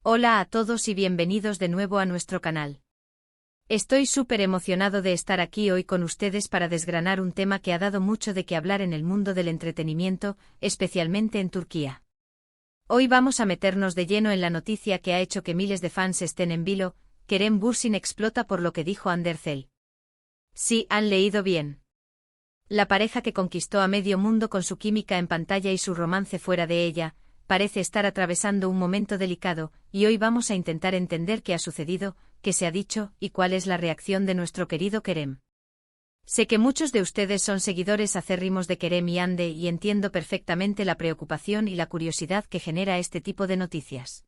Hola a todos y bienvenidos de nuevo a nuestro canal. Estoy súper emocionado de estar aquí hoy con ustedes para desgranar un tema que ha dado mucho de qué hablar en el mundo del entretenimiento, especialmente en Turquía. Hoy vamos a meternos de lleno en la noticia que ha hecho que miles de fans estén en vilo. Kerem Bürsin explota por lo que dijo Hande Erçel. Sí, han leído bien. La pareja que conquistó a medio mundo con su química en pantalla y su romance fuera de ella, parece estar atravesando un momento delicado, y hoy vamos a intentar entender qué ha sucedido, qué se ha dicho, y cuál es la reacción de nuestro querido Kerem. Sé que muchos de ustedes son seguidores acérrimos de Kerem y Hande y entiendo perfectamente la preocupación y la curiosidad que genera este tipo de noticias.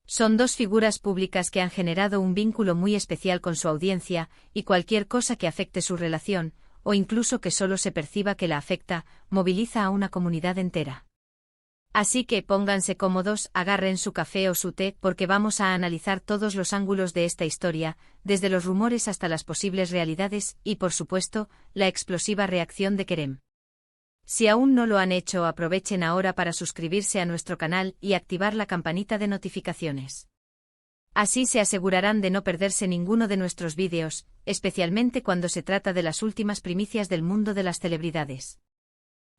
Son dos figuras públicas que han generado un vínculo muy especial con su audiencia, y cualquier cosa que afecte su relación, o incluso que solo se perciba que la afecta, moviliza a una comunidad entera. Así que pónganse cómodos, agarren su café o su té porque vamos a analizar todos los ángulos de esta historia, desde los rumores hasta las posibles realidades y, por supuesto, la explosiva reacción de Kerem. Si aún no lo han hecho, aprovechen ahora para suscribirse a nuestro canal y activar la campanita de notificaciones. Así se asegurarán de no perderse ninguno de nuestros vídeos, especialmente cuando se trata de las últimas primicias del mundo de las celebridades.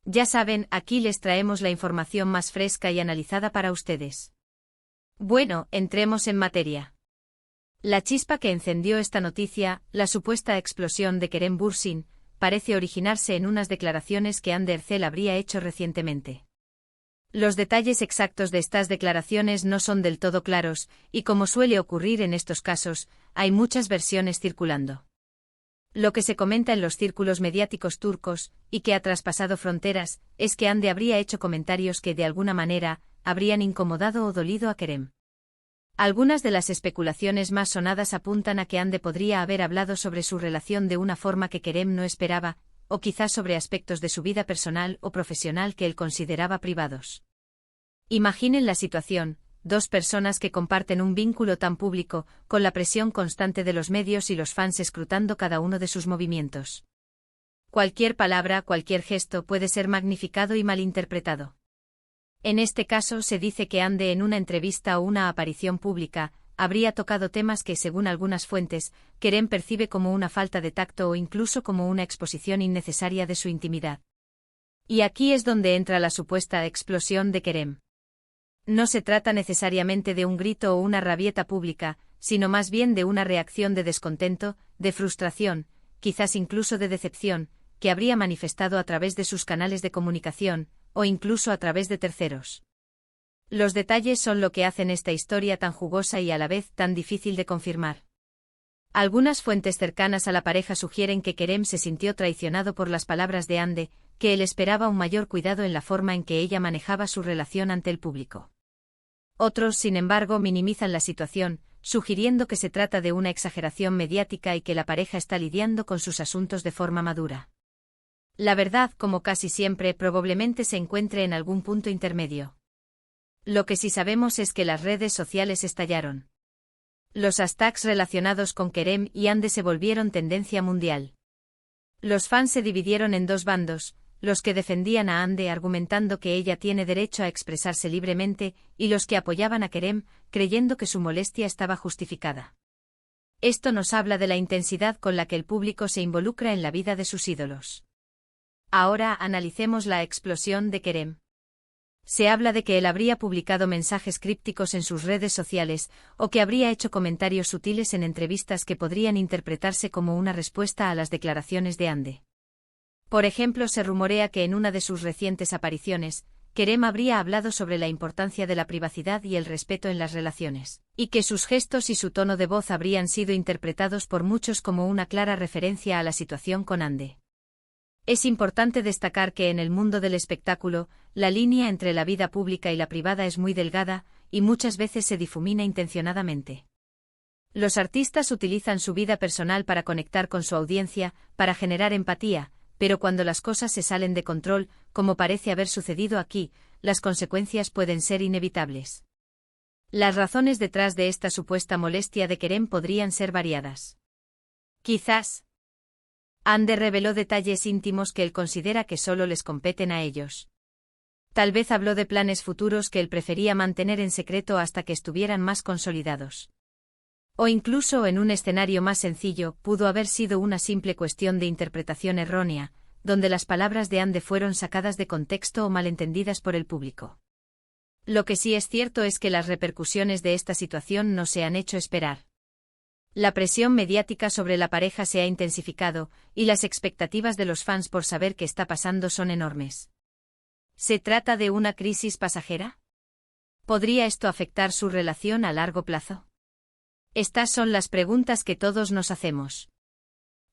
Ya saben, aquí les traemos la información más fresca y analizada para ustedes. Bueno, entremos en materia. La chispa que encendió esta noticia, la supuesta explosión de Kerem Bürsin, parece originarse en unas declaraciones que Hande Erçel habría hecho recientemente. Los detalles exactos de estas declaraciones no son del todo claros, y como suele ocurrir en estos casos, hay muchas versiones circulando. Lo que se comenta en los círculos mediáticos turcos, y que ha traspasado fronteras, es que Hande habría hecho comentarios que de alguna manera habrían incomodado o dolido a Kerem. Algunas de las especulaciones más sonadas apuntan a que Hande podría haber hablado sobre su relación de una forma que Kerem no esperaba, o quizás sobre aspectos de su vida personal o profesional que él consideraba privados. Imaginen la situación. Dos personas que comparten un vínculo tan público, con la presión constante de los medios y los fans escrutando cada uno de sus movimientos. Cualquier palabra, cualquier gesto puede ser magnificado y malinterpretado. En este caso se dice que Hande en una entrevista o una aparición pública, habría tocado temas que según algunas fuentes, Kerem percibe como una falta de tacto o incluso como una exposición innecesaria de su intimidad. Y aquí es donde entra la supuesta explosión de Kerem. No se trata necesariamente de un grito o una rabieta pública, sino más bien de una reacción de descontento, de frustración, quizás incluso de decepción, que habría manifestado a través de sus canales de comunicación, o incluso a través de terceros. Los detalles son lo que hacen esta historia tan jugosa y a la vez tan difícil de confirmar. Algunas fuentes cercanas a la pareja sugieren que Kerem se sintió traicionado por las palabras de Hande, que él esperaba un mayor cuidado en la forma en que ella manejaba su relación ante el público. Otros, sin embargo, minimizan la situación, sugiriendo que se trata de una exageración mediática y que la pareja está lidiando con sus asuntos de forma madura. La verdad, como casi siempre, probablemente se encuentre en algún punto intermedio. Lo que sí sabemos es que las redes sociales estallaron. Los hashtags relacionados con Kerem y Hande se volvieron tendencia mundial. Los fans se dividieron en dos bandos, los que defendían a Hande argumentando que ella tiene derecho a expresarse libremente, y los que apoyaban a Kerem, creyendo que su molestia estaba justificada. Esto nos habla de la intensidad con la que el público se involucra en la vida de sus ídolos. Ahora analicemos la explosión de Kerem. Se habla de que él habría publicado mensajes crípticos en sus redes sociales, o que habría hecho comentarios sutiles en entrevistas que podrían interpretarse como una respuesta a las declaraciones de Hande. Por ejemplo, se rumorea que en una de sus recientes apariciones, Kerem habría hablado sobre la importancia de la privacidad y el respeto en las relaciones, y que sus gestos y su tono de voz habrían sido interpretados por muchos como una clara referencia a la situación con Hande. Es importante destacar que en el mundo del espectáculo, la línea entre la vida pública y la privada es muy delgada, y muchas veces se difumina intencionadamente. Los artistas utilizan su vida personal para conectar con su audiencia, para generar empatía, pero cuando las cosas se salen de control, como parece haber sucedido aquí, las consecuencias pueden ser inevitables. Las razones detrás de esta supuesta molestia de Kerem podrían ser variadas. Quizás Hande reveló detalles íntimos que él considera que solo les competen a ellos. Tal vez habló de planes futuros que él prefería mantener en secreto hasta que estuvieran más consolidados. O incluso en un escenario más sencillo, pudo haber sido una simple cuestión de interpretación errónea, donde las palabras de Ande fueron sacadas de contexto o malentendidas por el público. Lo que sí es cierto es que las repercusiones de esta situación no se han hecho esperar. La presión mediática sobre la pareja se ha intensificado, y las expectativas de los fans por saber qué está pasando son enormes. ¿Se trata de una crisis pasajera? ¿Podría esto afectar su relación a largo plazo? Estas son las preguntas que todos nos hacemos.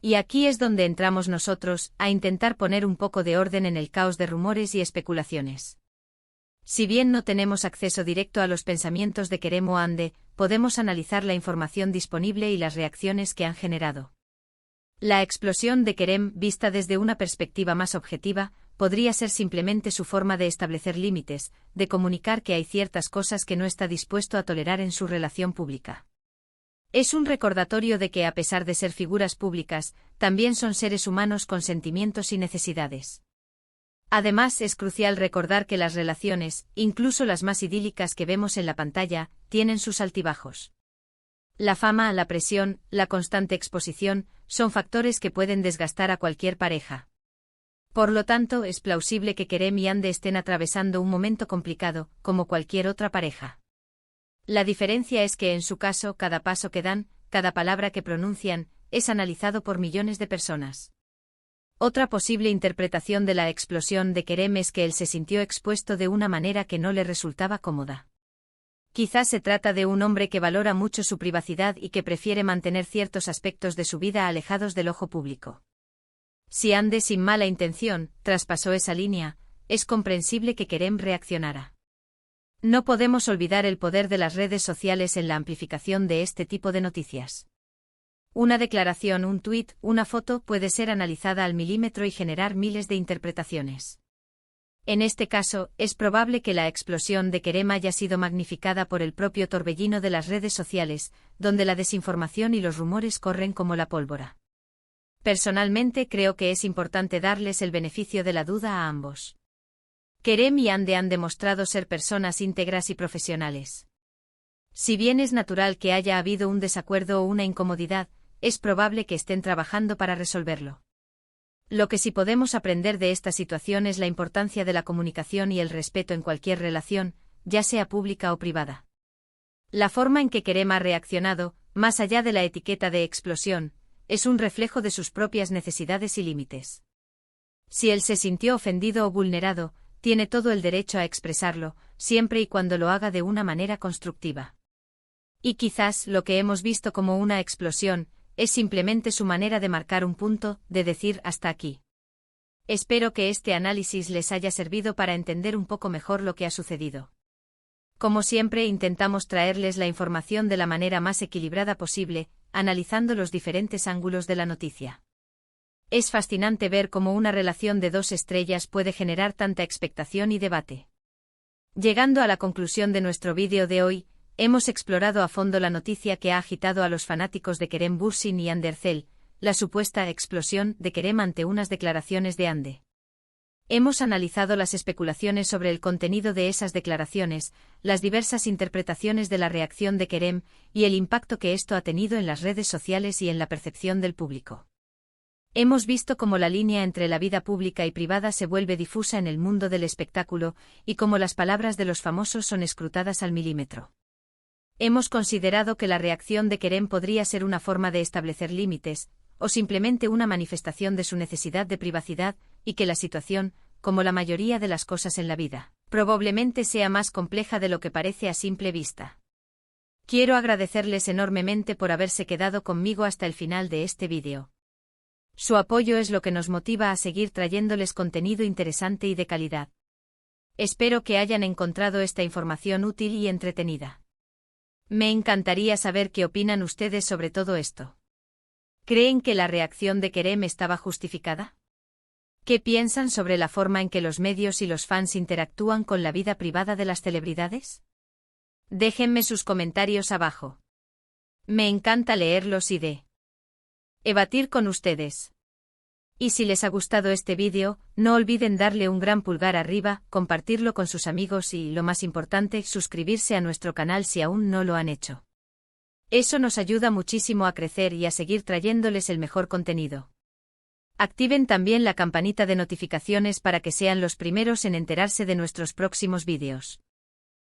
Y aquí es donde entramos nosotros, a intentar poner un poco de orden en el caos de rumores y especulaciones. Si bien no tenemos acceso directo a los pensamientos de Kerem o Ande, podemos analizar la información disponible y las reacciones que han generado. La explosión de Kerem, vista desde una perspectiva más objetiva, podría ser simplemente su forma de establecer límites, de comunicar que hay ciertas cosas que no está dispuesto a tolerar en su relación pública. Es un recordatorio de que a pesar de ser figuras públicas, también son seres humanos con sentimientos y necesidades. Además, es crucial recordar que las relaciones, incluso las más idílicas que vemos en la pantalla, tienen sus altibajos. La fama, la presión, la constante exposición, son factores que pueden desgastar a cualquier pareja. Por lo tanto, es plausible que Kerem y Ande estén atravesando un momento complicado, como cualquier otra pareja. La diferencia es que en su caso, cada paso que dan, cada palabra que pronuncian, es analizado por millones de personas. Otra posible interpretación de la explosión de Kerem es que él se sintió expuesto de una manera que no le resultaba cómoda. Quizás se trata de un hombre que valora mucho su privacidad y que prefiere mantener ciertos aspectos de su vida alejados del ojo público. Si Ande sin mala intención traspasó esa línea, es comprensible que Kerem reaccionara. No podemos olvidar el poder de las redes sociales en la amplificación de este tipo de noticias. Una declaración, un tuit, una foto puede ser analizada al milímetro y generar miles de interpretaciones. En este caso, es probable que la explosión de Kerem haya sido magnificada por el propio torbellino de las redes sociales, donde la desinformación y los rumores corren como la pólvora. Personalmente creo que es importante darles el beneficio de la duda a ambos. Kerem y Ande han demostrado ser personas íntegras y profesionales. Si bien es natural que haya habido un desacuerdo o una incomodidad, es probable que estén trabajando para resolverlo. Lo que sí podemos aprender de esta situación es la importancia de la comunicación y el respeto en cualquier relación, ya sea pública o privada. La forma en que Kerem ha reaccionado, más allá de la etiqueta de explosión, es un reflejo de sus propias necesidades y límites. Si él se sintió ofendido o vulnerado, tiene todo el derecho a expresarlo, siempre y cuando lo haga de una manera constructiva. Y quizás lo que hemos visto como una explosión, es simplemente su manera de marcar un punto, de decir hasta aquí. Espero que este análisis les haya servido para entender un poco mejor lo que ha sucedido. Como siempre, intentamos traerles la información de la manera más equilibrada posible, analizando los diferentes ángulos de la noticia. Es fascinante ver cómo una relación de dos estrellas puede generar tanta expectación y debate. Llegando a la conclusión de nuestro vídeo de hoy, hemos explorado a fondo la noticia que ha agitado a los fanáticos de Kerem Bürsin y Hande Erçel, la supuesta explosión de Kerem ante unas declaraciones de Ande. Hemos analizado las especulaciones sobre el contenido de esas declaraciones, las diversas interpretaciones de la reacción de Kerem y el impacto que esto ha tenido en las redes sociales y en la percepción del público. Hemos visto cómo la línea entre la vida pública y privada se vuelve difusa en el mundo del espectáculo y cómo las palabras de los famosos son escrutadas al milímetro. Hemos considerado que la reacción de Kerem podría ser una forma de establecer límites, o simplemente una manifestación de su necesidad de privacidad, y que la situación, como la mayoría de las cosas en la vida, probablemente sea más compleja de lo que parece a simple vista. Quiero agradecerles enormemente por haberse quedado conmigo hasta el final de este vídeo. Su apoyo es lo que nos motiva a seguir trayéndoles contenido interesante y de calidad. Espero que hayan encontrado esta información útil y entretenida. Me encantaría saber qué opinan ustedes sobre todo esto. ¿Creen que la reacción de Kerem estaba justificada? ¿Qué piensan sobre la forma en que los medios y los fans interactúan con la vida privada de las celebridades? Déjenme sus comentarios abajo. Me encanta leerlos y debatir con ustedes. Y si les ha gustado este vídeo, no olviden darle un gran pulgar arriba, compartirlo con sus amigos y, lo más importante, suscribirse a nuestro canal si aún no lo han hecho. Eso nos ayuda muchísimo a crecer y a seguir trayéndoles el mejor contenido. Activen también la campanita de notificaciones para que sean los primeros en enterarse de nuestros próximos vídeos.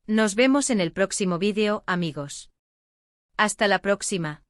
Nos vemos en el próximo vídeo, amigos. Hasta la próxima.